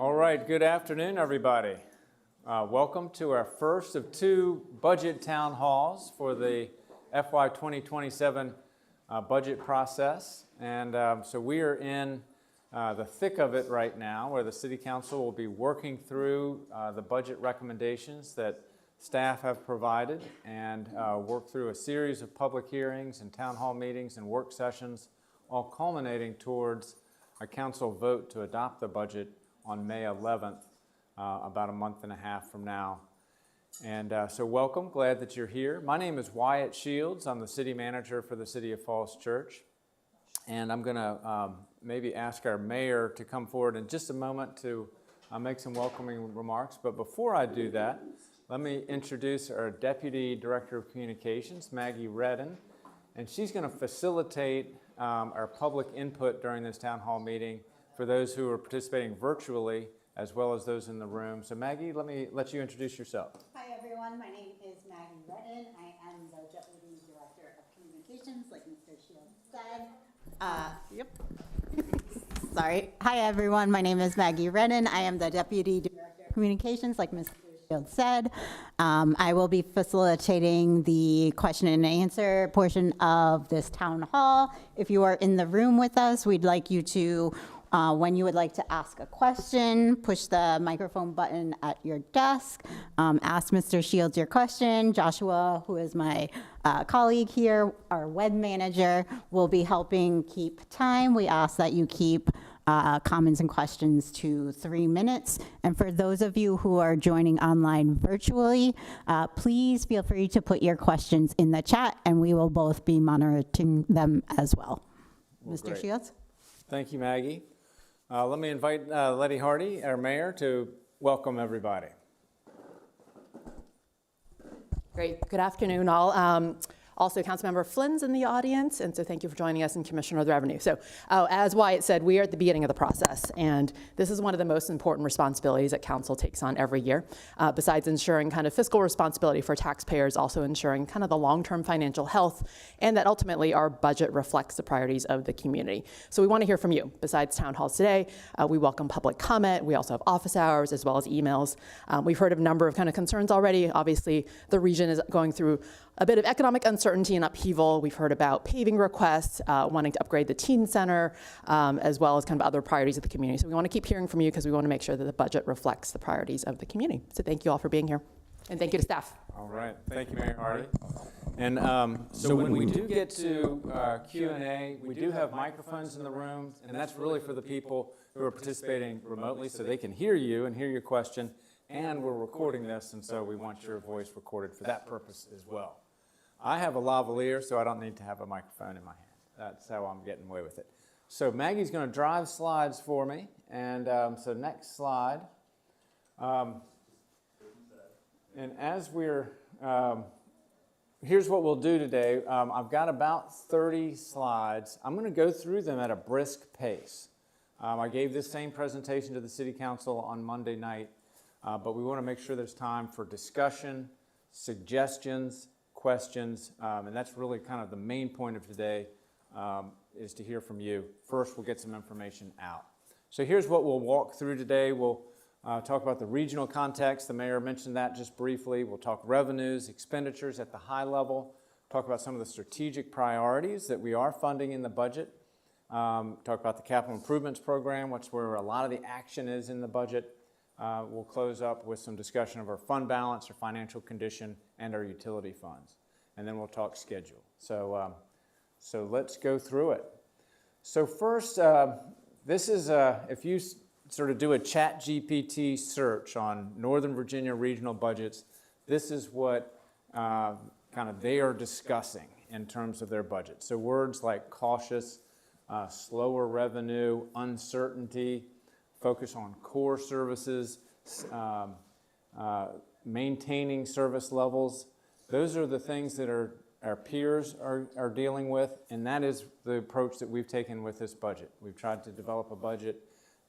All right, good afternoon, everybody. Welcome to our first of two budget town halls for the FY 2027 budget process. And so we are in the thick of it right now, where the City Council will be working through the budget recommendations that staff have provided and work through a series of public hearings and town hall meetings and work sessions, all culminating towards a council vote to adopt the budget on May 11th, about a month and a half from now. And so welcome, glad that you're here. My name is Wyatt Shields. I'm the city manager for the City of Falls Church. And I'm gonna maybe ask our mayor to come forward in just a moment to make some welcoming remarks. But before I do that, let me introduce our Deputy Director of Communications, Maggie Redden. And she's gonna facilitate our public input during this town hall meeting for those who are participating virtually, as well as those in the room. So Maggie, let me let you introduce yourself. Hi everyone, my name is Maggie Redden. I am the Deputy Director of Communications, like Mr. Shields said. Sorry. Hi everyone, my name is Maggie Redden. I am the Deputy Director of Communications, like Mr. Shields said. I will be facilitating the question and answer portion of this town hall. If you are in the room with us, we'd like you to when you would like to ask a question, push the microphone button at your desk. Ask Mr. Shields your question. Joshua, who is my colleague here, our web manager, will be helping keep time. We ask that you keep comments and questions to 3 minutes. And for those of you who are joining online virtually, please feel free to put your questions in the chat, and we will both be monitoring them as well. Mr. Great. Shields? Thank you, Maggie. Let me invite Letty Hardy, our mayor, to welcome everybody. Great. Good afternoon, all. Also, Councilmember Flynn's in the audience, and so thank you for joining us, and Commissioner of the Revenue. So, as Wyatt said, we are at the beginning of the process, and this is one of the most important responsibilities that Council takes on every year. Besides ensuring kind of fiscal responsibility for taxpayers, also ensuring kind of the long-term financial health, and that ultimately our budget reflects the priorities of the community. So we want to hear from you. Besides town halls today, we welcome public comment. We also have office hours as well as emails. We've heard of a number of kind of concerns already. Obviously, the region is going through a bit of economic uncertainty and upheaval. We've heard about paving requests, wanting to upgrade the teen center, as well as kind of other priorities of the community. So we want to keep hearing from you because we want to make sure that the budget reflects the priorities of the community. So thank you all for being here. And thank you to staff. All right, thank you, Mayor Hardy. And so when we do get to Q&A, we do have microphones in the room, and that's really for the people who are participating remotely so they can hear you and hear your question. And we're recording this, and so we want your voice recorded for that purpose as well. I have a lavalier, so I don't need to have a microphone in my hand. That's how I'm getting away with it. So Maggie's going to drive slides for me. And so next slide. And as we're, here's what we'll do today. I've got about 30 slides. I'm going to go through them at a brisk pace. I gave this same presentation to the City Council on Monday night, but we want to make sure there's time for discussion, suggestions, questions, and that's really kind of the main point of today, is to hear from you. First, we'll get some information out. So here's what we'll walk through today. We'll talk about the regional context. The mayor mentioned that just briefly. We'll talk revenues, expenditures at the high level, talk about some of the strategic priorities that we are funding in the budget, talk about the capital improvements program, which is where a lot of the action is in the budget. We'll close up with some discussion of our fund balance, our financial condition, and our utility funds. And then we'll talk schedule. So let's go through it. So first, this is, if you sort of do a ChatGPT search on Northern Virginia regional budgets, this is what kind of they are discussing in terms of their budget. So words like cautious, slower revenue, uncertainty, focus on core services, maintaining service levels. Those are the things that our peers are dealing with, and that is the approach that we've taken with this budget. We've tried to develop a budget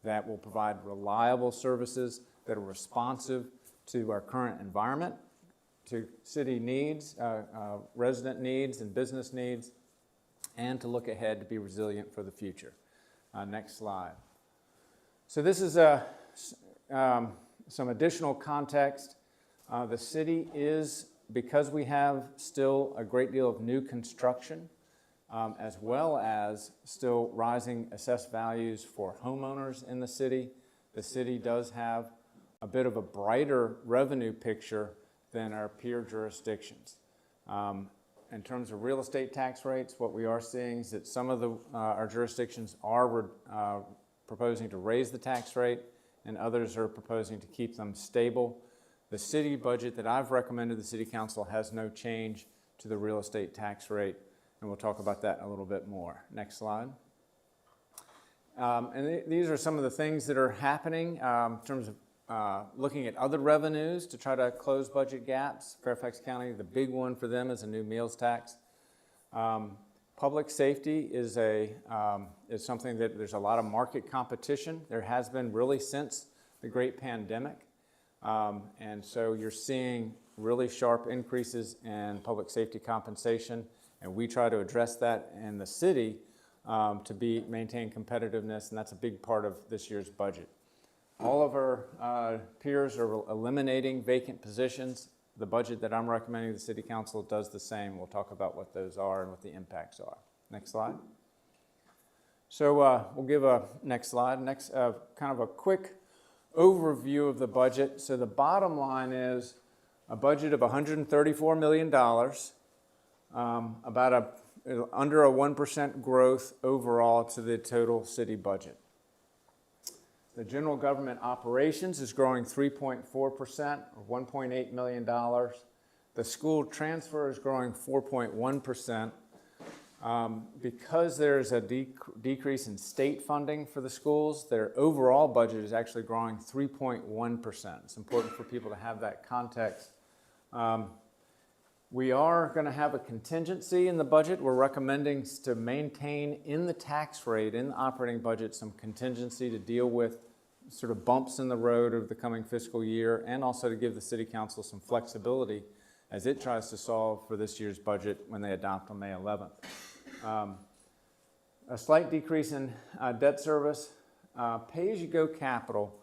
that will provide reliable services that are responsive to our current environment, to city needs, resident needs and business needs, and to look ahead to be resilient for the future. Next slide. So this is some additional context. The city is, because we have still a great deal of new construction, as well as still rising assessed values for homeowners in the city does have a bit of a brighter revenue picture than our peer jurisdictions. In terms of real estate tax rates, what we are seeing is that some of our jurisdictions are proposing to raise the tax rate, and others are proposing to keep them stable. The city budget that I've recommended to the City Council has no change to the real estate tax rate, and we'll talk about that a little bit more. Next slide. These are some of the things that are happening in terms of looking at other revenues to try to close budget gaps. Fairfax County, the big one for them is a new meals tax. Public safety is something that there's a lot of market competition. There has been really since the great pandemic. And so you're seeing really sharp increases in public safety compensation, and we try to address that in the city to maintain competitiveness, and that's a big part of this year's budget. All of our peers are eliminating vacant positions. The budget that I'm recommending to the City Council does the same. We'll talk about what those are and what the impacts are. Next slide. So we'll give a next slide. Next, kind of a quick overview of the budget. So the bottom line is a budget of $134 million, about under a 1% growth overall to the total city budget. The general government operations is growing 3.4%, or $1.8 million. The school transfer is growing 4.1%. Because there's a decrease in state funding for the schools, their overall budget is actually growing 3.1%. It's important for people to have that context. We are going to have a contingency in the budget. We're recommending to maintain in the tax rate, in the operating budget, some contingency to deal with sort of bumps in the road of the coming fiscal year, and also to give the City Council some flexibility as it tries to solve for this year's budget when they adopt on May 11th. A slight decrease in debt service. Pay-as-you-go capital,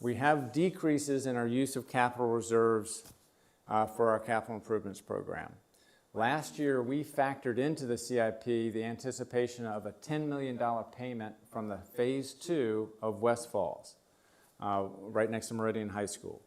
we have decreases in our use of capital reserves for our capital improvements program. Last year, we factored into the CIP the anticipation of a $10 million payment from the Phase 2 of West Falls, right next to Meridian High School.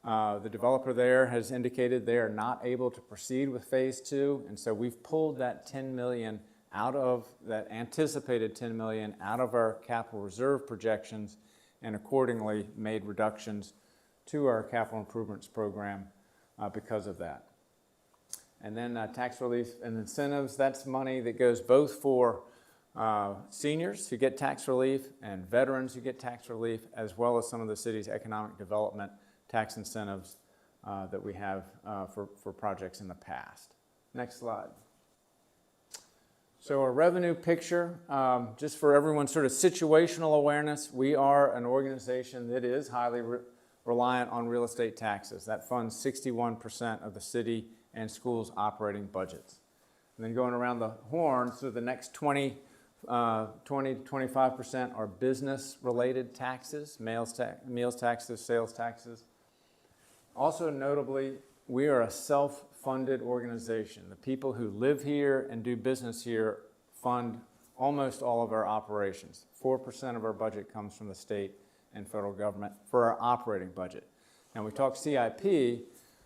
The developer there has indicated they are not able to proceed with Phase 2, and so we've pulled that $10 million out of that anticipated $10 million out of our capital reserve projections, and accordingly made reductions to our capital improvements program because of that. And then tax relief and incentives, that's money that goes both for seniors who get tax relief and veterans who get tax relief, as well as some of the city's economic development tax incentives that we have for projects in the past. Next slide. So our revenue picture, just for everyone's sort of situational awareness, we are an organization that is highly reliant on real estate taxes. That funds 61% of the city and schools' operating budgets. And then going around the horn, so the next 20 to 25% are business-related taxes, meals taxes, sales taxes. Also notably, we are a self-funded organization. The people who live here and do business here fund almost all of our operations. 4% of our budget comes from the state and federal government for our operating budget. Now we talk CIP,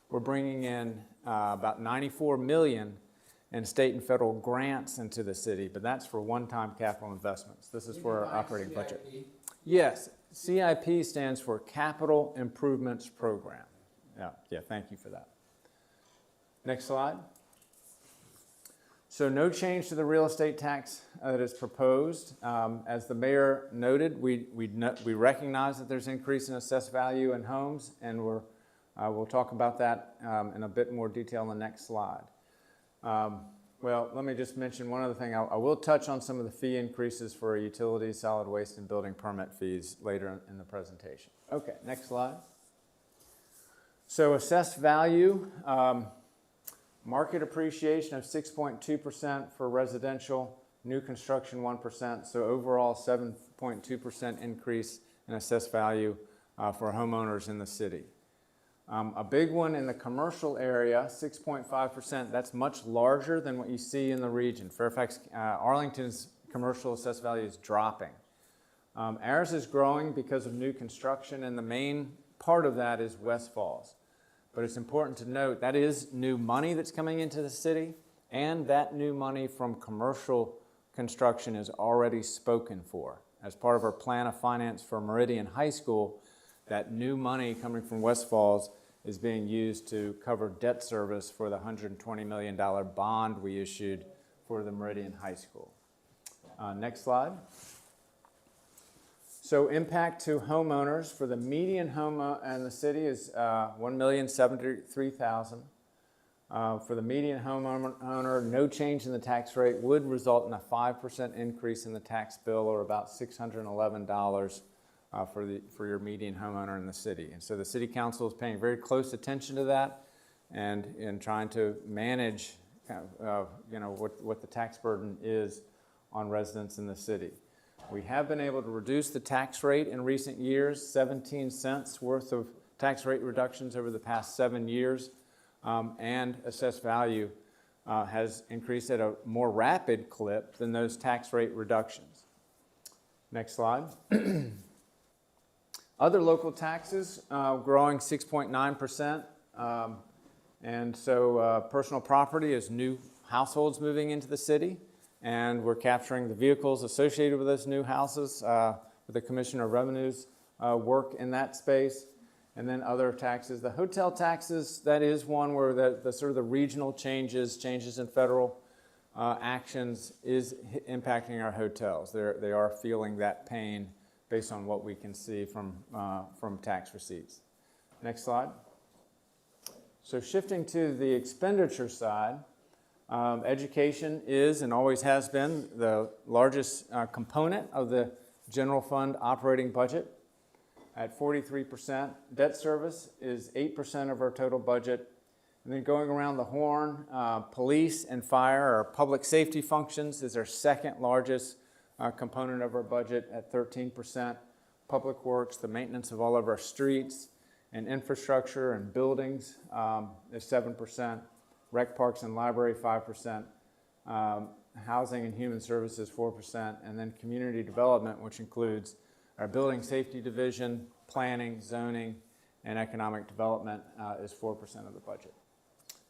we're bringing in about $94 million in state and federal grants into the city, but that's for one-time capital investments. This is for our operating budget. Yes, CIP stands for Capital Improvements Program. Yeah, thank you for that. Next slide. So no change to the real estate tax that is proposed. As the mayor noted, we recognize that there's increase in assessed value in homes, and we'll talk about that in a bit more detail in the next slide. Well, let me just mention one other thing. I will touch on some of the fee increases for utilities, solid waste, and building permit fees later in the presentation. Okay, next slide. So assessed value, market appreciation of 6.2% for residential, new construction 1%, so overall 7.2% increase in assessed value for homeowners in the city. A big one in the commercial area, 6.5%, that's much larger than what you see in the region. Fairfax, Arlington's commercial assessed value is dropping. Ours is growing because of new construction, and the main part of that is West Falls. But it's important to note that is new money that's coming into the city, and that new money from commercial construction is already spoken for. As part of our plan of finance for Meridian High School, that new money coming from West Falls is being used to cover debt service for the $120 million bond we issued for the Meridian High School. Next slide. So impact to homeowners for the median home in the city is $1,073,000. For the median homeowner, no change in the tax rate would result in a 5% increase in the tax bill, or about $611 for your median homeowner in the city. And so the City Council is paying very close attention to that and in trying to manage what the tax burden is on residents in the city. We have been able to reduce the tax rate in recent years, 17 cents worth of tax rate reductions over the past 7 years, and assessed value has increased at a more rapid clip than those tax rate reductions. Next slide. Other local taxes growing 6.9%, and so personal property is new households moving into the city, and we're capturing the vehicles associated with those new houses with the Commissioner of Revenue's work in that space. And then other taxes, the hotel taxes, that is one where the sort of the regional changes in federal actions is impacting our hotels. They are feeling that pain based on what we can see from tax receipts. Next slide. So shifting to the expenditure side, education is and always has been the largest component of the general fund operating budget at 43%. Debt service is 8% of our total budget. And then going around the horn, police and fire, or public safety functions, is our second largest component of our budget at 13%. Public works, the maintenance of all of our streets and infrastructure and buildings is 7%. Rec parks and library, 5%. Housing and human services, 4%. And then community development, which includes our building safety division, planning, zoning, and economic development, is 4% of the budget.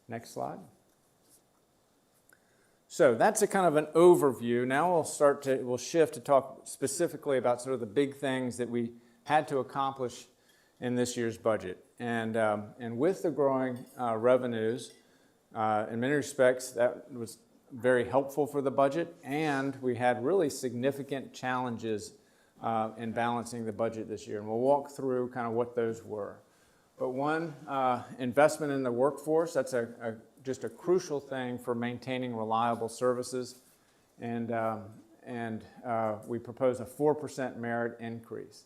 Next slide. So that's a kind of an overview. Now we'll shift to talk specifically about sort of the big things that we had to accomplish in this year's budget. And with the growing revenues, in many respects, that was very helpful for the budget, and we had really significant challenges in balancing the budget this year. And we'll walk through kind of what those were. But one, investment in the workforce, that's just a crucial thing for maintaining reliable services. And we propose a 4% merit increase.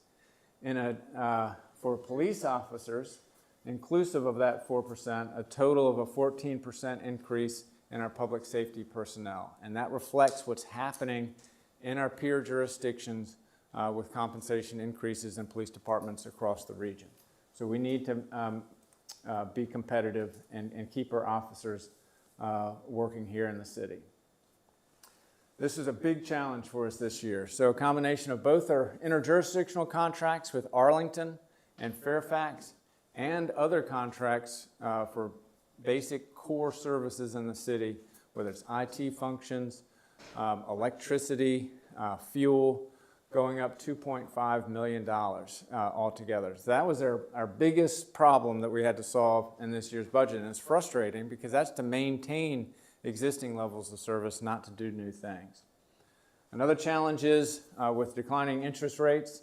For police officers, inclusive of that 4%, a total of a 14% increase in our public safety personnel. And that reflects what's happening in our peer jurisdictions with compensation increases in police departments across the region. So we need to be competitive and keep our officers working here in the city. This is a big challenge for us this year. So a combination of both our interjurisdictional contracts with Arlington and Fairfax and other contracts for basic core services in the city, whether it's IT functions, electricity, fuel, going up $2.5 million altogether. So that was our biggest problem that we had to solve in this year's budget. And it's frustrating because that's to maintain existing levels of service, not to do new things. Another challenge is with declining interest rates,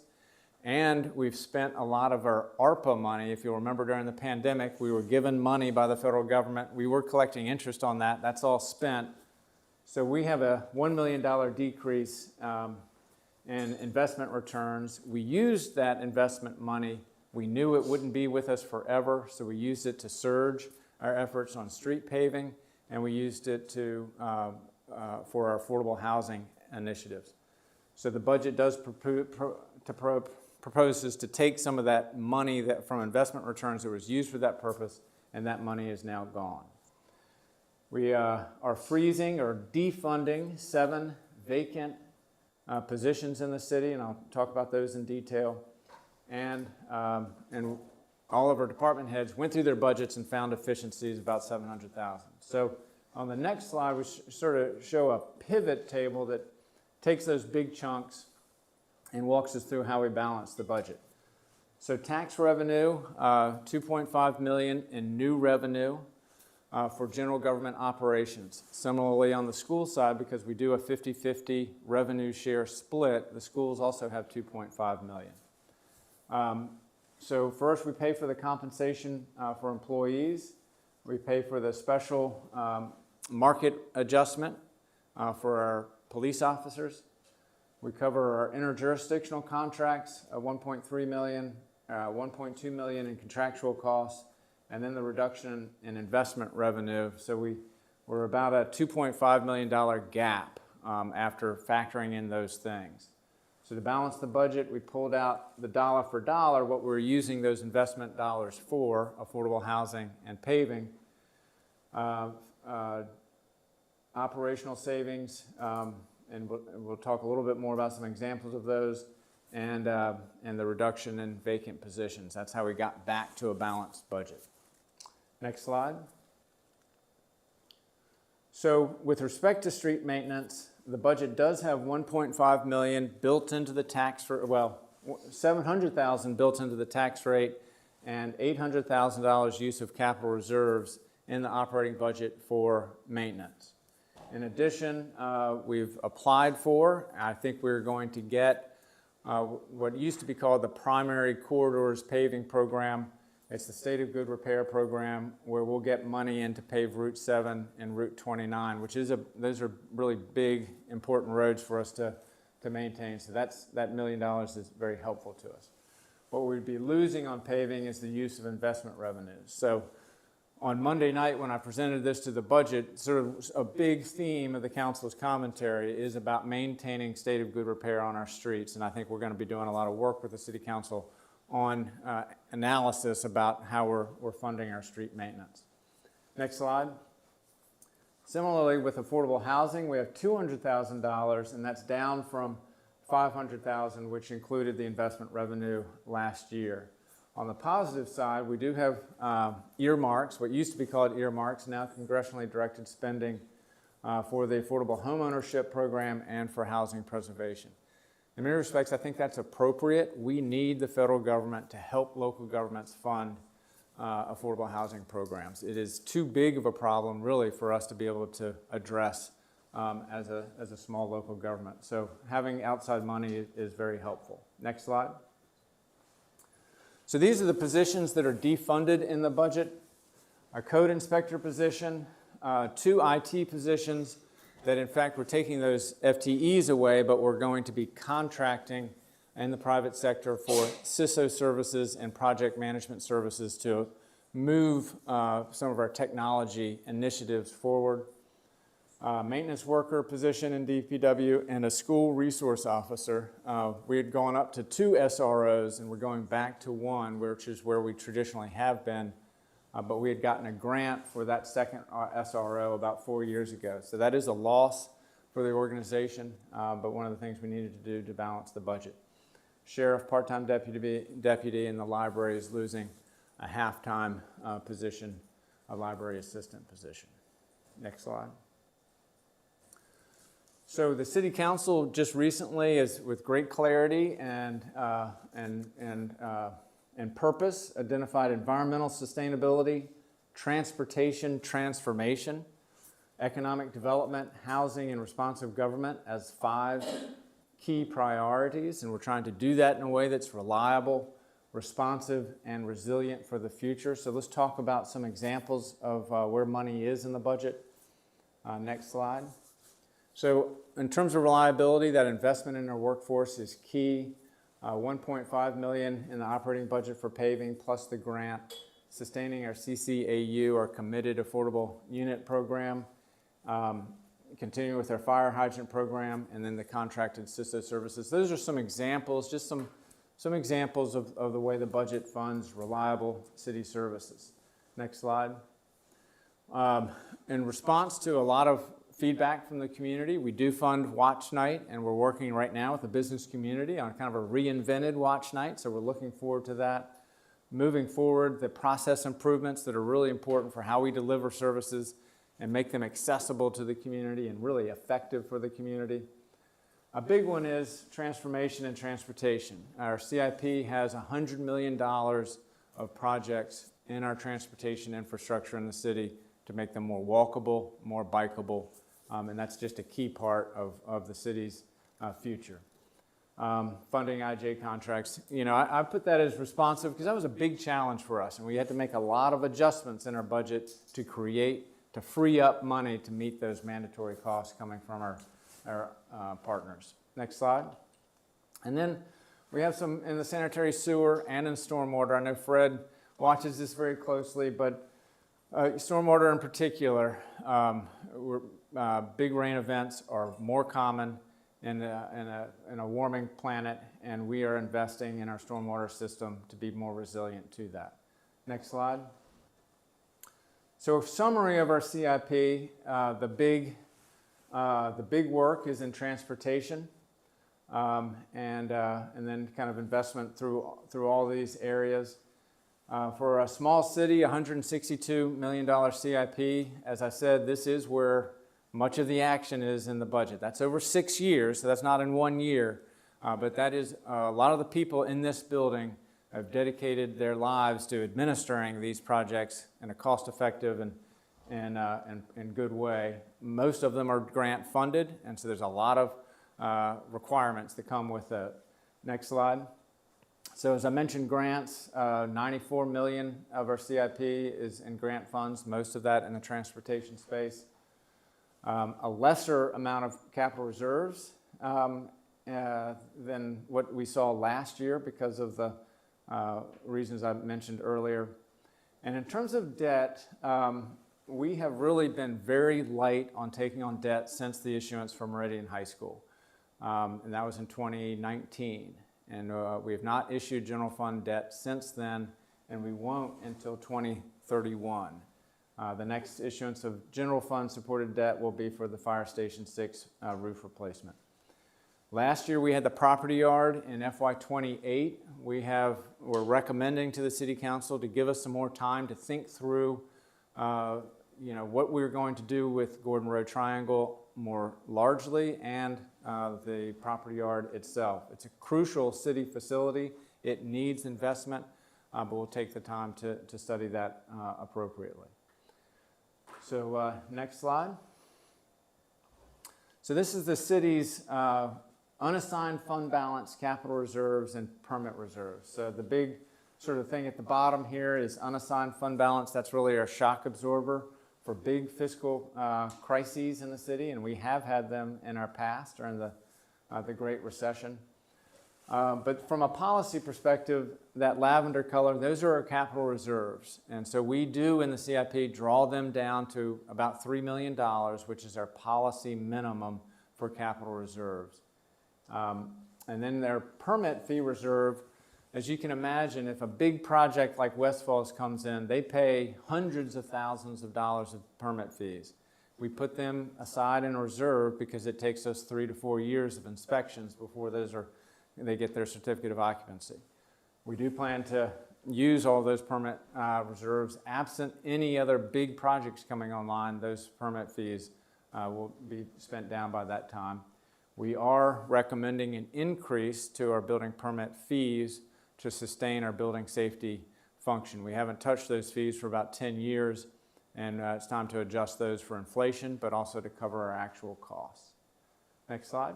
and we've spent a lot of our ARPA money. If you'll remember, during the pandemic, we were given money by the federal government. We were collecting interest on that. That's all spent. So we have a $1 million decrease in investment returns. We used that investment money. We knew it wouldn't be with us forever, so we used it to surge our efforts on street paving, and we used it for our affordable housing initiatives. So the budget does proposes to take some of that money that from investment returns that was used for that purpose, and that money is now gone. We are freezing or defunding 7 vacant positions in the city, and I'll talk about those in detail. And all of our department heads went through their budgets and found efficiencies about $700,000. So on the next slide, we sort of show a pivot table that takes those big chunks and walks us through how we balance the budget. So tax revenue, $2.5 million in new revenue for general government operations. Similarly, on the school side, because we do a 50-50 revenue share split, the schools also have $2.5 million. So first, we pay for the compensation for employees. We pay for the special market adjustment for our police officers. We cover our interjurisdictional contracts of $1.3 million, $1.2 million in contractual costs, and then the reduction in investment revenue. So we're about a $2.5 million gap after factoring in those things. So to balance the budget, we pulled out the dollar for dollar what we're using those investment dollars for, affordable housing and paving, operational savings, and we'll talk a little bit more about some examples of those, and the reduction in vacant positions. That's how we got back to a balanced budget. Next slide. So with respect to street maintenance, the budget does have $1.5 million built into the tax rate, well, $700,000 built into the tax rate, and $800,000 use of capital reserves in the operating budget for maintenance. In addition, we've applied for, I think we're going to get what used to be called the Primary Corridors Paving Program. It's the State of Good Repair Program, where we'll get money in to pave Route 7 and Route 29, which is those are really big, important roads for us to maintain. So that $1 million is very helpful to us. What we'd be losing on paving is the use of investment revenues. So on Monday night, when I presented this to the budget, sort of a big theme of the council's commentary is about maintaining state of good repair on our streets. And I think we're going to be doing a lot of work with the city council on analysis about how we're funding our street maintenance. Next slide. Similarly, with affordable housing, we have $200,000, and that's down from $500,000, which included the investment revenue last year. On the positive side, we do have earmarks, what used to be called earmarks, now congressionally directed spending for the Affordable Homeownership Program and for housing preservation. In many respects, I think that's appropriate. We need the federal government to help local governments fund affordable housing programs. It is too big of a problem, really, for us to be able to address as a small local government. So having outside money is very helpful. Next slide. So these are the positions that are defunded in the budget. A code inspector position, 2 IT positions that in fact we're taking those FTEs away, but we're going to be contracting in the private sector for CISO services and project management services to move some of our technology initiatives forward. Maintenance worker position in DPW, and a school resource officer. We had gone up to 2 SROs, and we're going back to 1, which is where we traditionally have been. But we had gotten a grant for that second SRO about 4 years ago. So that is a loss for the organization, but one of the things we needed to do to balance the budget. Sheriff, part-time deputy in the library is losing a half-time position, a library assistant position. Next slide. So the City Council just recently, with great clarity and purpose, identified environmental sustainability, transportation transformation, economic development, housing, and responsive government as 5 key priorities. And we're trying to do that in a way that's reliable, responsive, and resilient for the future. So let's talk about some examples of where money is in the budget. Next slide. So in terms of reliability, that investment in our workforce is key. $1.5 million in the operating budget for paving plus the grant, sustaining our CCAU, our Committed Affordable Unit Program, continuing with our fire hydrant program, and then the contracted CISO services. Those are some examples, just some some examples of the way the budget funds reliable city services. Next slide. In response to a lot of feedback from the community, we do fund Watch Night, and we're working right now with the business community on kind of a reinvented Watch Night, so we're looking forward to that. Moving forward, the process improvements that are really important for how we deliver services and make them accessible to the community and really effective for the community. A big one is transformation and transportation. Our CIP has $100 million of projects in our transportation infrastructure in the city to make them more walkable, more bikeable, and that's just a key part of the city's future. Funding IJ contracts, you know, I put that as responsive because that was a big challenge for us, and we had to make a lot of adjustments in our budget to free up money to meet those mandatory costs coming from our partners. Next slide. And then we have some in the sanitary sewer and in stormwater. I know Fred watches this very closely, but stormwater in particular, big rain events are more common in a warming planet, and we are investing in our stormwater system to be more resilient to that. Next slide. So a summary of our CIP, the big work is in transportation, and then kind of investment through all these areas. For a small city, $162 million CIP. As I said, this is where much of the action is in the budget. That's over 6 years, so that's not in 1 year, but that is a lot of the people in this building have dedicated their lives to administering these projects in a cost-effective and good way. Most of them are grant funded, and so there's a lot of requirements that come with it. Next slide. So as I mentioned, grants, $94 million of our CIP is in grant funds, most of that in the transportation space. A lesser amount of capital reserves than what we saw last year because of the reasons I mentioned earlier. And in terms of debt, we have really been very light on taking on debt since the issuance from Meridian High School. And that was in 2019. And we have not issued general fund debt since then, and we won't until 2031. The next issuance of general fund supported debt will be for the Fire Station 6 roof replacement. Last year we had the property yard in FY28. We're recommending to the City Council to give us some more time to think through what we're going to do with Gordon Road Triangle more largely and the property yard itself. It's a crucial city facility. It needs investment, but we'll take the time to study that appropriately. So next slide. So this is the city's unassigned fund balance, capital reserves, and permit reserves. So the big sort of thing at the bottom here is unassigned fund balance. That's really our shock absorber for big fiscal crises in the city, and we have had them in our past during the Great Recession. But from a policy perspective, that lavender color, those are our capital reserves. And so we do in the CIP draw them down to about $3 million, which is our policy minimum for capital reserves. And then their permit fee reserve, as you can imagine, if a big project like West Falls comes in, they pay hundreds of thousands of dollars of permit fees. We put them aside in a reserve because it takes us 3 to 4 years of inspections before they get their certificate of occupancy. We do plan to use all those permit reserves. Absent any other big projects coming online, those permit fees will be spent down by that time. We are recommending an increase to our building permit fees to sustain our building safety function. We haven't touched those fees for about 10 years, and it's time to adjust those for inflation, but also to cover our actual costs. Next slide.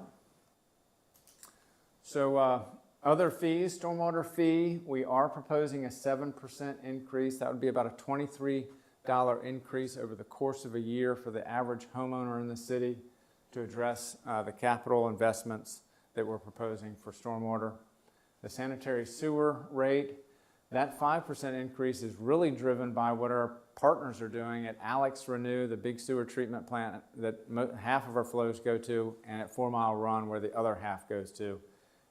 So other fees, stormwater fee, we are proposing a 7% increase. That would be about a $23 increase over the course of a year for the average homeowner in the city to address the capital investments that we're proposing for stormwater. The sanitary sewer rate, that 5% increase is really driven by what our partners are doing at Alex Renew, the big sewer treatment plant that half of our flows go to, and at 4 Mile Run where the other half goes to.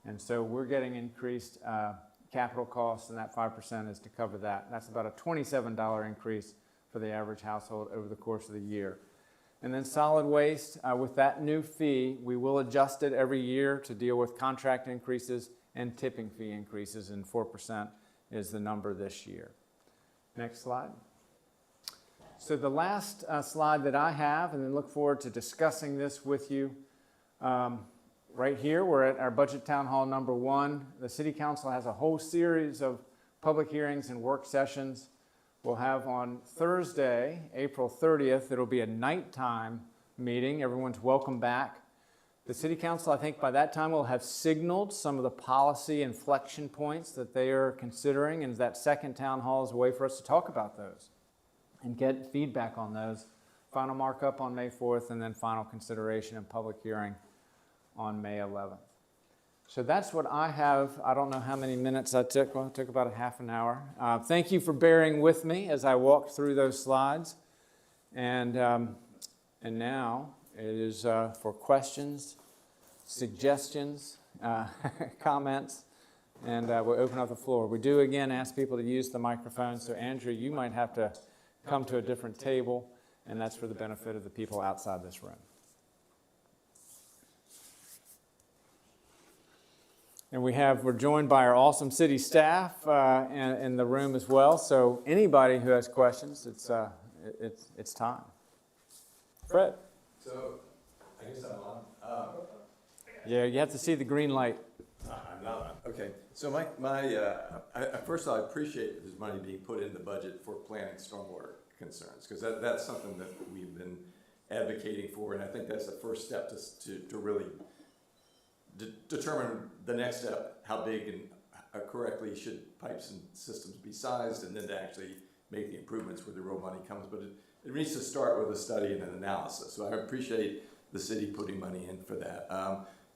And so we're getting increased capital costs, and that 5% is to cover that. That's about a $27 increase for the average household over the course of the year. And then solid waste, with that new fee, we will adjust it every year to deal with contract increases and tipping fee increases, and 4% is the number this year. Next slide. So the last slide that I have, and then look forward to discussing this with you. Right here, we're at our Budget Town Hall number 1. The City Council has a whole series of public hearings and work sessions. We'll have on Thursday, April 30th, it'll be a nighttime meeting. Everyone's welcome back. The City Council, I think by that time, will have signaled some of the policy inflection points that they are considering, and that second town hall is a way for us to talk about those and get feedback on those. Final markup on May 4th, and then final consideration and public hearing on May 11th. So that's what I have. I don't know how many minutes I took. Well, it took about a half an hour. Thank you for bearing with me as I walked through those slides. And now it is for questions, suggestions, comments, and we'll open up the floor. We do again ask people to use the microphone. So Andrew, you might have to come to a different table, and that's for the benefit of the people outside this room. And we're joined by our awesome city staff in the room as well. So anybody who has questions, it's time. Fred. So, I guess I'm on. Yeah, you have to see the green light. I'm not on. Okay. So first of all, I appreciate this money being put in the budget for planning stormwater concerns, because that's something that we've been advocating for, and I think that's the first step to really determine the next step, how big and correctly should pipes and systems be sized, and then to actually make the improvements where the real money comes. But it needs to start with a study and an analysis. So I appreciate the city putting money in for that.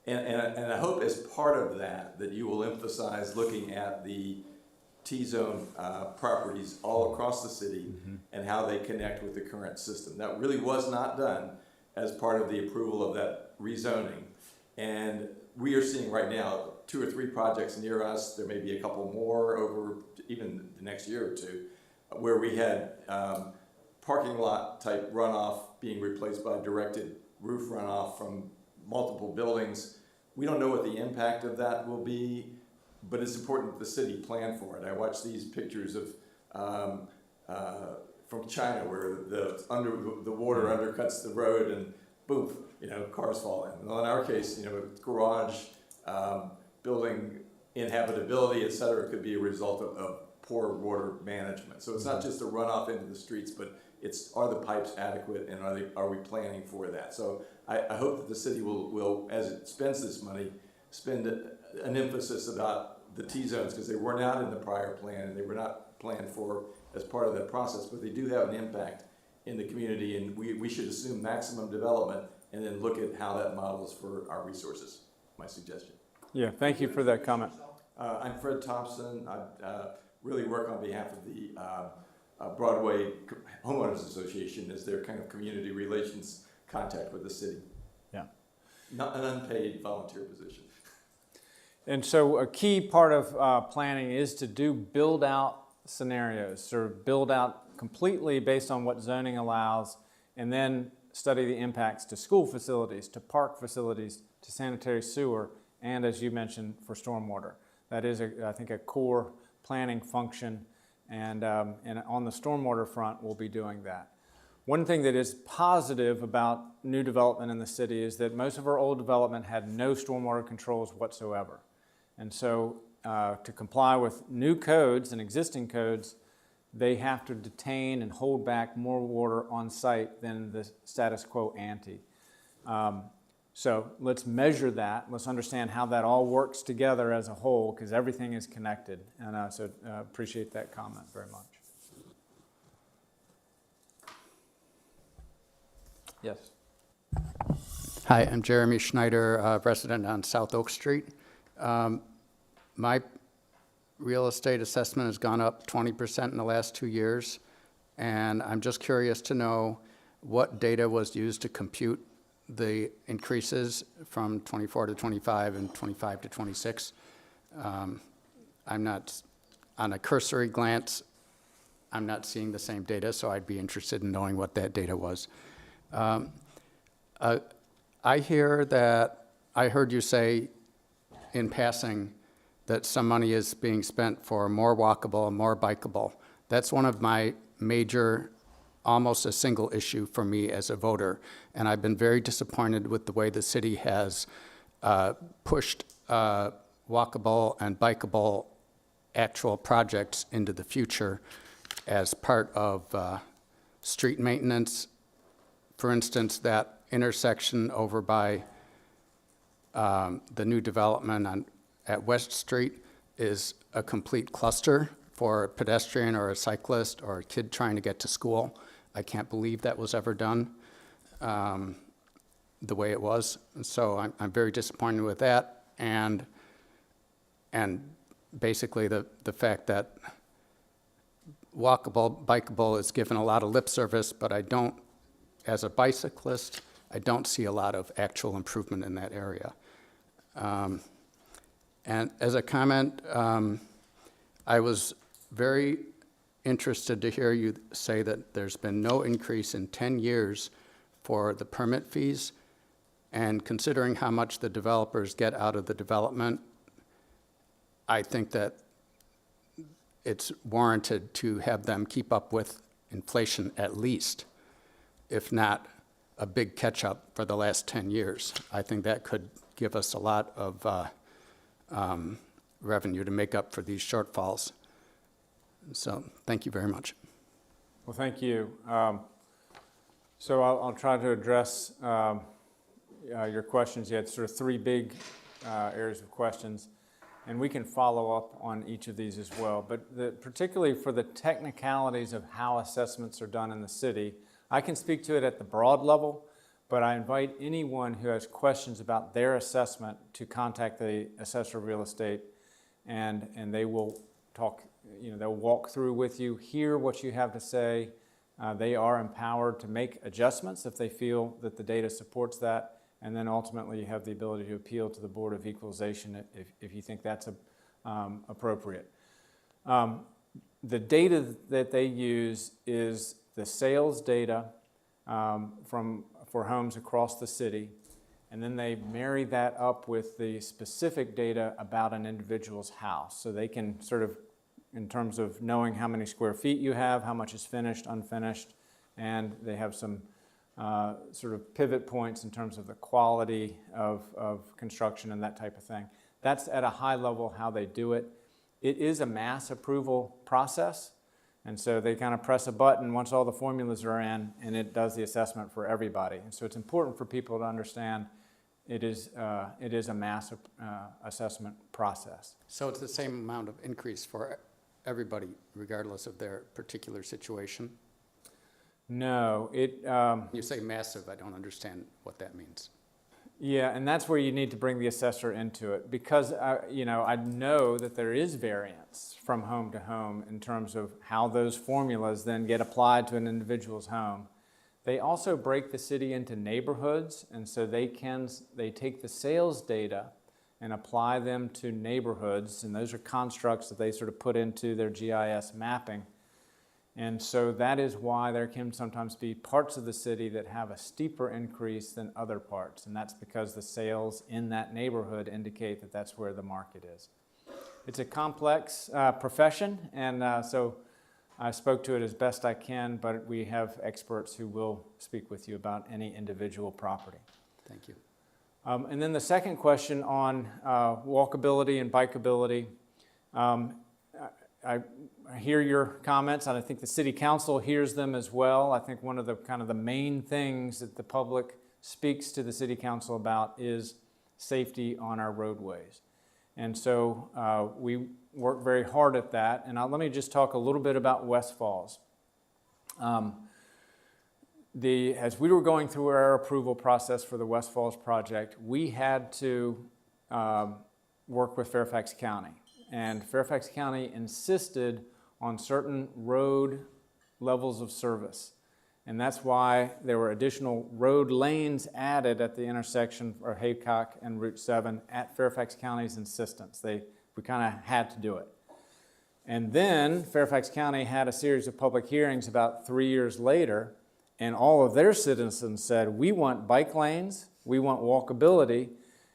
And I hope as part of that you will emphasize looking at the T-zone properties all across the city and how they connect with the current system. That really was not done as part of the approval of that rezoning. And we are seeing right now 2 or 3 projects near us. There may be a couple more over even the next year or two, where we had parking lot type runoff being replaced by directed roof runoff from multiple buildings. We don't know what the impact of that will be, but it's important that the city plan for it. I watched these pictures of from China where the water undercuts the road and boom, cars fall in. Well, in our case, garage, building inhabitability, et cetera, could be a result of poor water management. So it's not just a runoff into the streets, but are the pipes adequate, and are we planning for that? So I hope that the city will, as it spends this money, spend an emphasis about the T-zones, because they were not in the prior plan and they were not planned for as part of that process, but they do have an impact in the community, and we should assume maximum development and then look at how that models for our resources. My suggestion. Yeah, thank you for that comment. I'm Fred Thompson. I really work on behalf of the Broadway Homeowners Association as their kind of community relations contact with the city. Yeah. Not an unpaid volunteer position. And so a key part of planning is to do build out scenarios, sort of build out completely based on what zoning allows, and then study the impacts to school facilities, to park facilities, to sanitary sewer, and as you mentioned, for stormwater. That is, I think, a core planning function, and on the stormwater front, we'll be doing that. One thing that is positive about new development in the city is that most of our old development had no stormwater controls whatsoever. And so to comply with new codes and existing codes, they have to detain and hold back more water on site than the status quo ante. So let's measure that. Let's understand how that all works together as a whole, because everything is connected. And so appreciate that comment very much. Yes. Hi, I'm Jeremy Schneider, resident on South Oak Street. My real estate assessment has gone up 20% in the last 2 years, and I'm just curious to know what data was used to compute the increases from 24 to 25 and 25 to 26. I'm not, on a cursory glance, I'm not seeing the same data, so I'd be interested in knowing what that data was. I heard you say in passing that some money is being spent for more walkable and more bikeable. That's one of my major, almost a single issue for me as a voter. And I've been very disappointed with the way the city has pushed walkable and bikeable actual projects into the future as part of street maintenance. For instance, that intersection over by the new development at West Street is a complete cluster for a pedestrian or a cyclist or a kid trying to get to school. I can't believe that was ever done the way it was. And so I'm very disappointed with that. And basically the fact that walkable, bikeable is given a lot of lip service, but I don't, as a bicyclist, I don't see a lot of actual improvement in that area. And as a comment, I was very interested to hear you say that there's been no increase in 10 years for the permit fees. And considering how much the developers get out of the development, I think that it's warranted to have them keep up with inflation at least, if not a big catch-up for the last 10 years. I think that could give us a lot of revenue to make up for these shortfalls. So thank you very much. Well, thank you. So I'll try to address your questions. You had sort of three big areas of questions, and we can follow up on each of these as well. But particularly for the technicalities of how assessments are done in the city, I can speak to it at the broad level, but I invite anyone who has questions about their assessment to contact the assessor of real estate, and they will talk, they'll walk through with you, hear what you have to say. They are empowered to make adjustments if they feel that the data supports that, and then ultimately you have the ability to appeal to the Board of Equalization if you think that's appropriate. The data that they use is the sales data for homes across the city, and then they marry that up with the specific data about an individual's house. So they can sort of, in terms of knowing how many square feet you have, how much is finished, unfinished, and they have some sort of pivot points in terms of the quality of construction and that type of thing. That's at a high level how they do it. It is a mass approval process, and so they kind of press a button once all the formulas are in, and it does the assessment for everybody. And so it's important for people to understand it is a mass assessment process. So it's the same amount of increase for everybody, regardless of their particular situation? No, You say massive, I don't understand what that means. yeah, and that's where you need to bring the assessor into it, because I know that there is variance from home to home in terms of how those formulas then get applied to an individual's home. They also break the city into neighborhoods, and so they take the sales data and apply them to neighborhoods, and those are constructs that they sort of put into their GIS mapping. And so that is why there can sometimes be parts of the city that have a steeper increase than other parts, and that's because the sales in that neighborhood indicate that that's where the market is. It's a complex profession, and so I spoke to it as best I can, but we have experts who will speak with you about any individual property. Thank you. And then the second question on walkability and bikeability. I hear your comments, and I think the City Council hears them as well. I think one of the kind of the main things that the public speaks to the City Council about is safety on our roadways. And so we work very hard at that. And let me just talk a little bit about West Falls. As we were going through our approval process for the West Falls project, we had to work with Fairfax County. And Fairfax County insisted on certain road levels of service. And that's why there were additional road lanes added at the intersection of Haycock and Route 7 at Fairfax County's insistence. We kind of had to do it. And then Fairfax County had a series of public hearings about 3 years later, and all of their citizens said, we want bike lanes, we want walkability,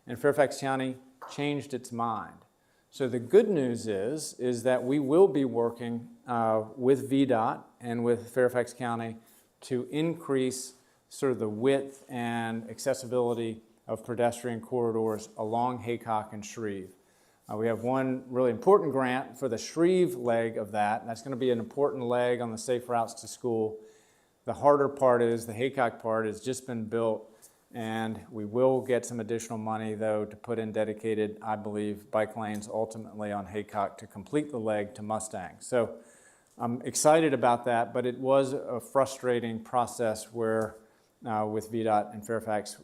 and Fairfax County changed its mind. So the good news is that we will be working with VDOT and with Fairfax County to increase sort of the width and accessibility of pedestrian corridors along Haycock and Shreve. We have one really important grant for the Shreve leg of that, and that's going to be an important leg on the Safe Routes to School. The harder part is the Haycock part has just been built, and we will get some additional money, though, to put in dedicated, I believe, bike lanes ultimately on Haycock to complete the leg to Mustang. So I'm excited about that, but it was a frustrating process where with VDOT and Fairfax,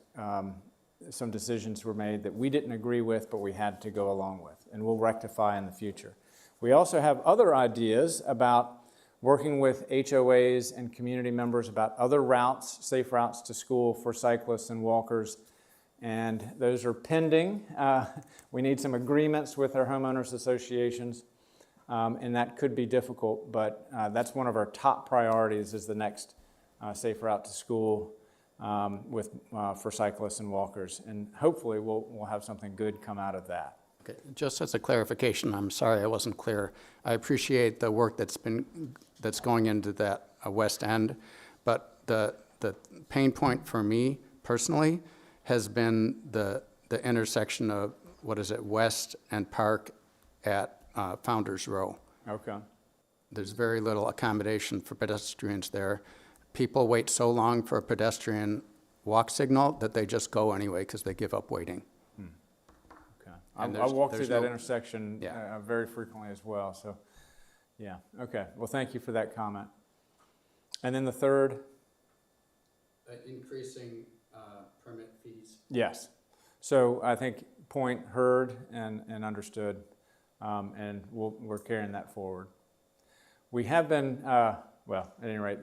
some decisions were made that we didn't agree with, but we had to go along with, and we'll rectify in the future. We also have other ideas about working with HOAs and community members about other routes, safe routes to school for cyclists and walkers, and those are pending. We need some agreements with our homeowners associations, and that could be difficult, but that's one of our top priorities is the next safe route to school for cyclists and walkers, and hopefully we'll have something good come out of that. Okay, just as a clarification, I'm sorry I wasn't clear. I appreciate the work that's going into that west end, but the pain point for me personally has been the intersection of, West and Park at Founders Row. Okay. There's very little accommodation for pedestrians there. People wait so long for a pedestrian walk signal that they just go anyway because they give up waiting. Okay. And I walk through there's that no- intersection Yeah. very frequently as well, so, yeah, okay. Well, thank you for that comment. And then the third? Increasing permit fees. Yes. So I think point heard and understood, and we're carrying that forward. We have been, well, at any rate,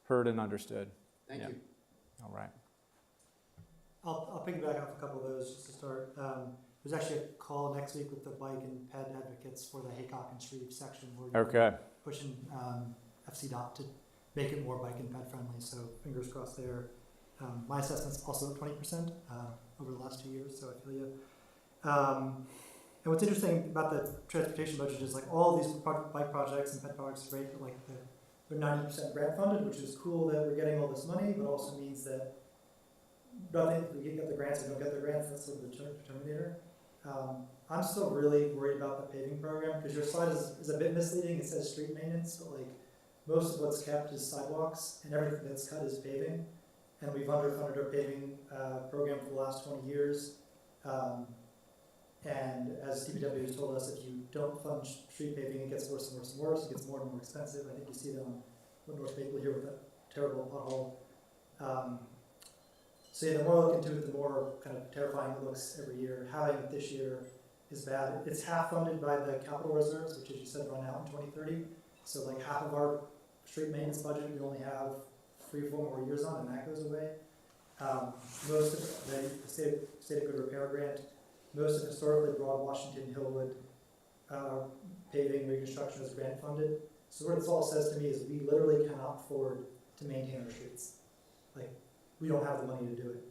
heard and understood. Thank you. All right. I'll piggyback off a couple of those just to start. There's actually a call next week with the bike and ped advocates for the Haycock and Shreve section. Where Okay. pushing FCDOT to make it more bike and ped friendly, so fingers crossed there. My assessment's also at 20% over the last 2 years, so I feel you. And what's interesting about the transportation budget is like all these bike projects and ped projects, right? Like they're 90% grant funded, which is cool that we're getting all this money, but also means that nothing, if we get the grants or don't get the grants, that's sort of the determinator. I'm still really worried about the paving program because your slide is a bit misleading. It says street maintenance, but like most of what's kept is sidewalks and everything that's cut is paving. And we've underfunded our paving program for the last 20 years. And as DPW has told us, if you don't fund street paving, it gets worse and worse and worse. It gets more and more expensive. I think you see that on North Maple here with that terrible pothole. So yeah, the more I look into it, the more kind of terrifying it looks every year. Having it this year is bad. It's half funded by the capital reserves, which, as you said, run out in 2030. So like half of our street maintenance budget, we only have 3 or 4 more years on, and that goes away. Most of the State of Good Repair grant, most of historically Broad Washington, Hillwood paving reconstruction is grant funded. So what this all says to me is we literally cannot afford to maintain our streets. Like, we don't have the money to do it.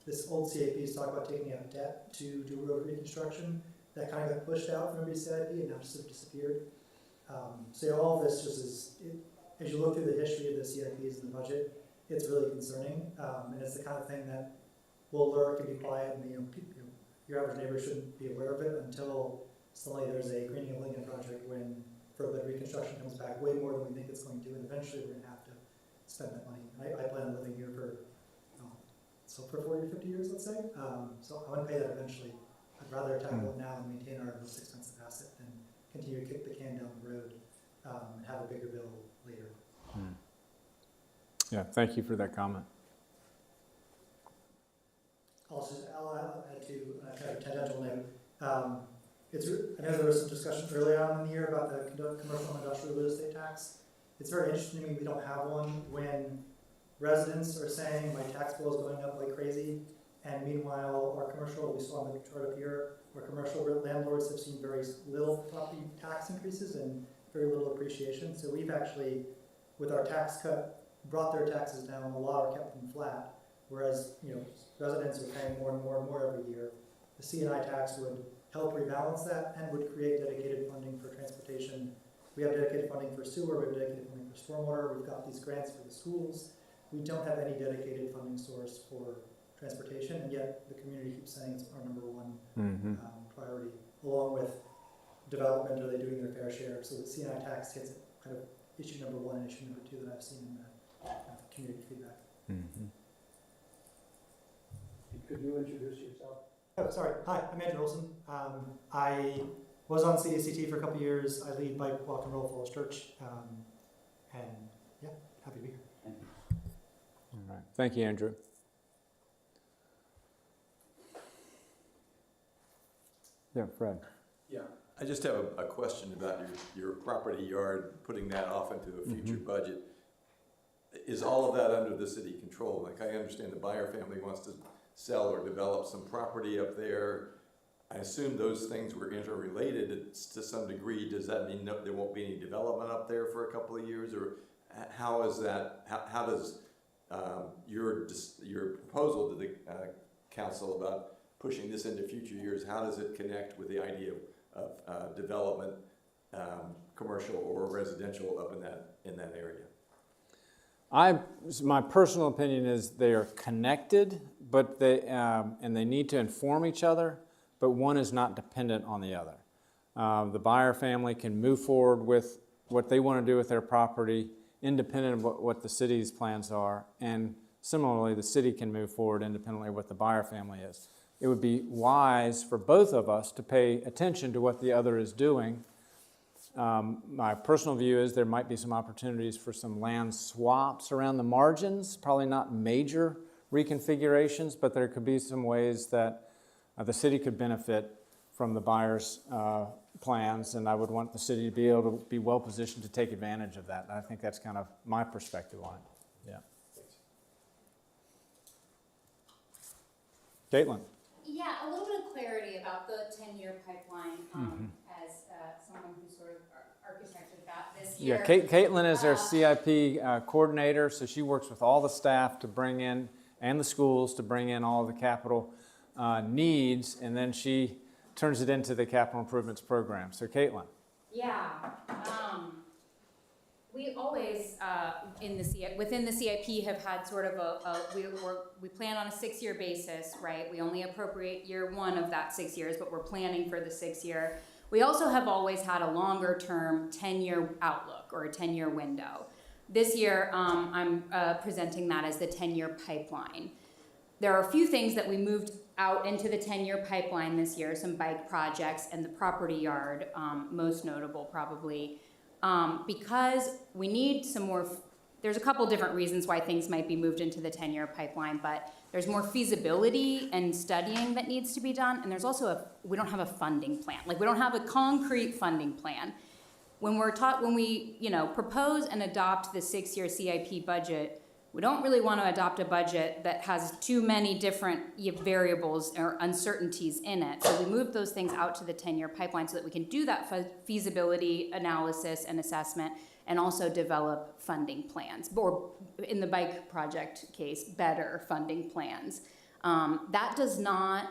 This old CIPs talk about taking out debt to do road reconstruction. That kind of got pushed out from every CIP and now just sort of disappeared. So yeah, all of this just is, as you look through the history of the CIPs and the budget, it's really concerning. And it's the kind of thing that will lurk and be quiet, and your average neighbor shouldn't be aware of it until suddenly there's a greening of Lincoln project when further reconstruction comes back way more than we think it's going to, and eventually we're going to have to spend that money. I plan on living here for 40 or 50 years, let's say. So I want to pay that eventually. I'd rather tackle it now and maintain our most expensive asset than continue to kick the can down the road and have a bigger bill later. Yeah, thank you for that comment. I'll add to kind of a tangential note. I know there was some discussion early on in the year about the commercial and industrial real estate tax. it's very interesting to me we don't have one when residents are saying my tax bill is going up like crazy, and meanwhile, our commercial, we saw on the chart up here, our commercial landlords have seen very little property tax increases and very little appreciation. So we've actually, with our tax cut, brought their taxes down. A lot are kept them flat, whereas residents are paying more and more and more every year. The C&I tax would help rebalance that and would create dedicated funding for transportation. We have dedicated funding for sewer, we have dedicated funding for stormwater, we've got these grants for the schools. We don't have any dedicated funding source for transportation, and yet the community keeps saying it's our number one priority, along with development. Are they doing their fair share? So the C&I tax hits kind of issue number one and issue number two that I've seen in the community feedback. Could you introduce yourself? Oh, sorry. Hi, I'm Andrew Olson. I was on CDCT for a couple years. I lead Bike, Walk, and Roll Falls Church. And yeah, happy to be here. All right. Thank you, Andrew. Yeah, Fred. Yeah, I just have a question about your property yard, putting that off into a future budget. Is all of that under the city control? Like, I understand the Buyer family wants to sell or develop some property up there. I assume those things were interrelated to some degree. Does that mean there won't be any development up there for a couple of years? Or how is that, how does your proposal to the council about pushing this into future years, how does it connect with the idea of development, commercial or residential up in that area? My personal opinion is they are connected, but and they need to inform each other, but one is not dependent on the other. The Buyer family can move forward with what they want to do with their property, independent of what the city's plans are, and similarly, the city can move forward independently of what the Buyer family is. It would be wise for both of us to pay attention to what the other is doing. My personal view is there might be some opportunities for some land swaps around the margins, probably not major reconfigurations, but there could be some ways that the city could benefit from the Buyer's plans, and I would want the city to be able to be well positioned to take advantage of that. And I think that's kind of my perspective on it. Yeah. Caitlin. Yeah, a little bit of clarity about the 10-year pipeline as someone who sort of architected that this year. Yeah, Caitlin is our CIP coordinator, so she works with all the staff to bring in, and the schools to bring in all the capital needs, and then she turns it into the capital improvements program. So Caitlin. Yeah, we always within the CIP have had sort of we plan on a 6-year basis, right? We only appropriate year 1 of that 6 years, but we're planning for the 6th year. We also have always had a longer term 10-year outlook or a 10-year window. This year, I'm presenting that as the 10-year pipeline. There are a few things that we moved out into the 10-year pipeline this year, some bike projects and the property yard, most notable probably, because we need some more, there's a couple different reasons why things might be moved into the 10-year pipeline, but there's more feasibility and studying that needs to be done, and there's also we don't have a funding plan. Like, we don't have a concrete funding plan. When we propose and adopt the 6-year CIP budget, we don't really want to adopt a budget that has too many different variables or uncertainties in it. So we move those things out to the 10-year pipeline so that we can do that feasibility analysis and assessment and also develop funding plans, or in the bike project case, better funding plans. That does not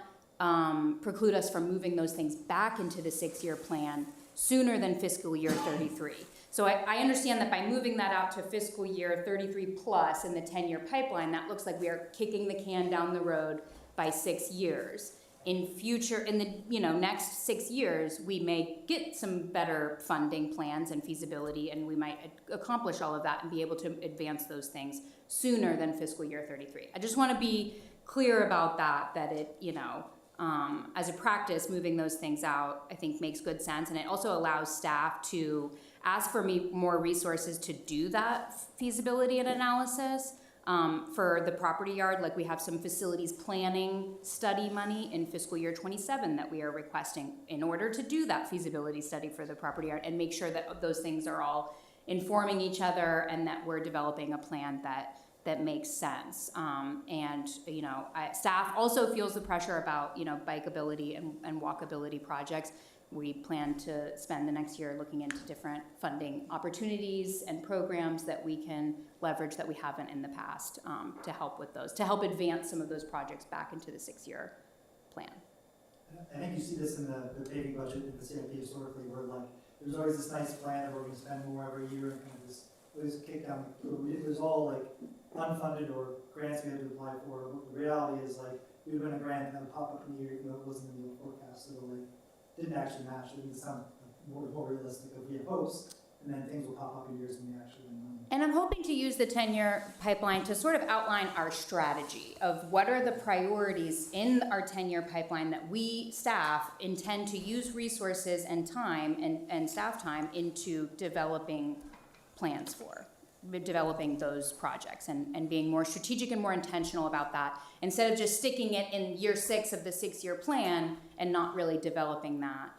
preclude us from moving those things back into the 6-year plan sooner than fiscal year 33. So I understand that by moving that out to fiscal year 33 plus in the 10-year pipeline, that looks like we are kicking the can down the road by 6 years. In the next 6 years, we may get some better funding plans and feasibility, and we might accomplish all of that and be able to advance those things sooner than fiscal year 33. I just want to be clear about that it, as a practice, moving those things out, I think makes good sense, and it also allows staff to ask for more resources to do that feasibility and analysis. For the property yard, like we have some facilities planning study money in fiscal year 27 that we are requesting in order to do that feasibility study for the property yard and make sure that those things are all informing each other and that we're developing a plan that makes sense. And, you know, staff also feels the pressure about, you know, bikeability and walkability projects. We plan to spend the next year looking into different funding opportunities and programs that we can leverage that we haven't in the past, to help with those, to help advance some of those projects back into the 6-year plan. I think you see this in the paving budget in the CIP historically, where like, there's always this nice plan that we're gonna spend more every year and kind of this, always kick down, it was all like unfunded or grants we had to apply for. The reality is like, we would win a grant and then pop up in the year, even though it wasn't in the forecast, so like, didn't actually match. It didn't sound more realistic of we have hopes, and then things will pop up in years when we actually win money. And I'm hoping to use the 10-year pipeline to sort of outline our strategy of what are the priorities in our 10-year pipeline that we, staff, intend to use resources and time and staff time into developing plans for, developing those projects and being more strategic and more intentional about that, instead of just sticking it in year 6 of the 6-year plan and not really developing that.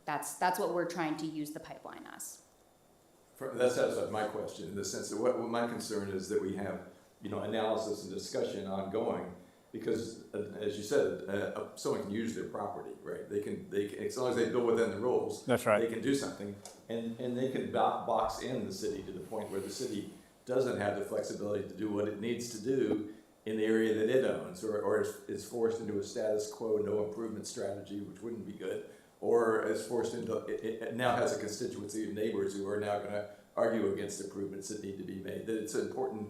That's what we're trying to use the pipeline as. That satisfies my question, in the sense that what my concern is that we have, you know, analysis and discussion ongoing, because as you said, someone can use their property, right? They can, as long as they build within the rules. That's right. They can do something, and they can box in the city to the point where the city doesn't have the flexibility to do what it needs to do in the area that it owns, or is forced into a status quo, no improvement strategy, which wouldn't be good, or is forced into, it now has a constituency of neighbors who are now going to argue against improvements that need to be made. That it's important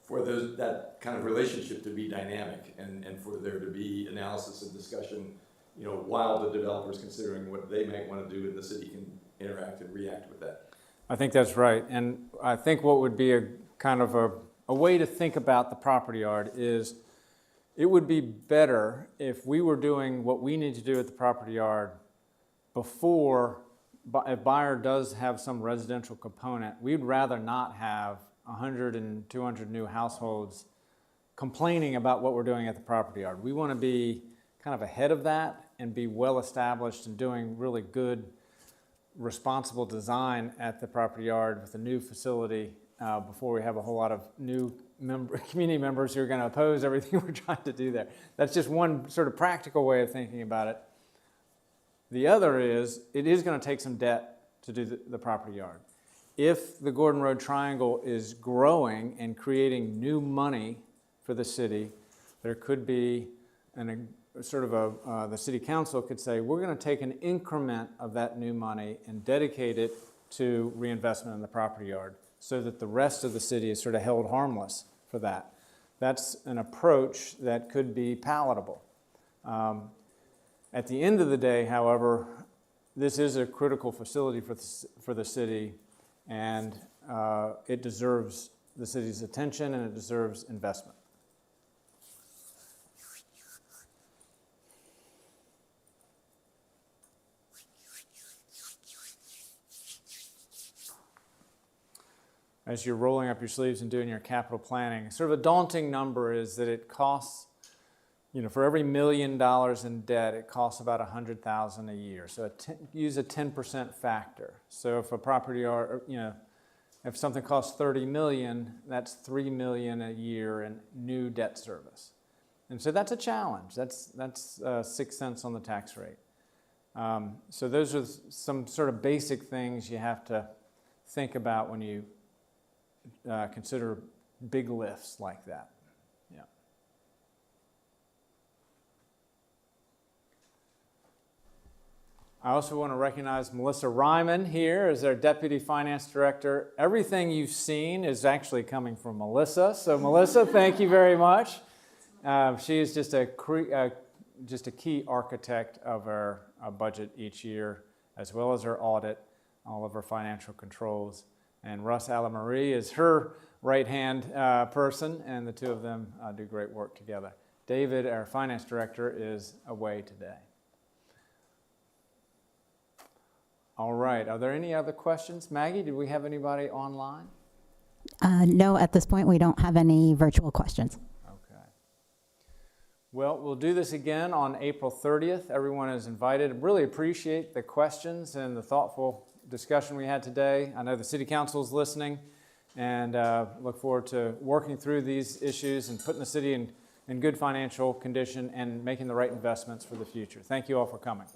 for that kind of relationship to be dynamic, and for there to be analysis and discussion, you know, while the developer's considering what they might want to do, and the city can interact and react with that. I think that's right. And I think what would be a kind of a way to think about the property yard is it would be better if we were doing what we need to do at the property yard before, if buyer does have some residential component, we'd rather not have 100 and 200 new households complaining about what we're doing at the property yard. We want to be kind of ahead of that and be well established and doing really good, responsible design at the property yard with a new facility before we have a whole lot of new community members who are going to oppose everything we're trying to do there. That's just one sort of practical way of thinking about it. The other is, it is going to take some debt to do the property yard. If the Gordon Road Triangle is growing and creating new money for the city, there could be the city council could say, we're going to take an increment of that new money and dedicate it to reinvestment in the property yard so that the rest of the city is sort of held harmless for that. That's an approach that could be palatable. At the end of the day, however, this is a critical facility for the city, and it deserves the city's attention and it deserves investment. As you're rolling up your sleeves and doing your capital planning, sort of a daunting number is that it costs, you know, for every $1 million in debt, it costs about $100,000 a year. So use a 10% factor. So if a property, or you know, if something costs $30 million, that's $3 million a year in new debt service. And so that's a challenge. That's 6 cents on the tax rate. So those are some sort of basic things you have to think about when you consider big lifts like that. Yeah. I also want to recognize Melissa Ryman here as our Deputy Finance Director. Everything you've seen is actually coming from Melissa. So Melissa, thank you very much. She is just a key architect of our budget each year, as well as our audit, all of our financial controls. And Russ Alamarie is her right-hand person, and the two of them do great work together. David, our Finance Director, is away today. All right, are there any other questions? Maggie, did we have anybody online? No, at this point, we don't have any virtual questions. Okay. Well, we'll do this again on April 30th. Everyone is invited. Really appreciate the questions and the thoughtful discussion we had today. I know the City Council is listening, and look forward to working through these issues and putting the city in good financial condition and making the right investments for the future. Thank you all for coming.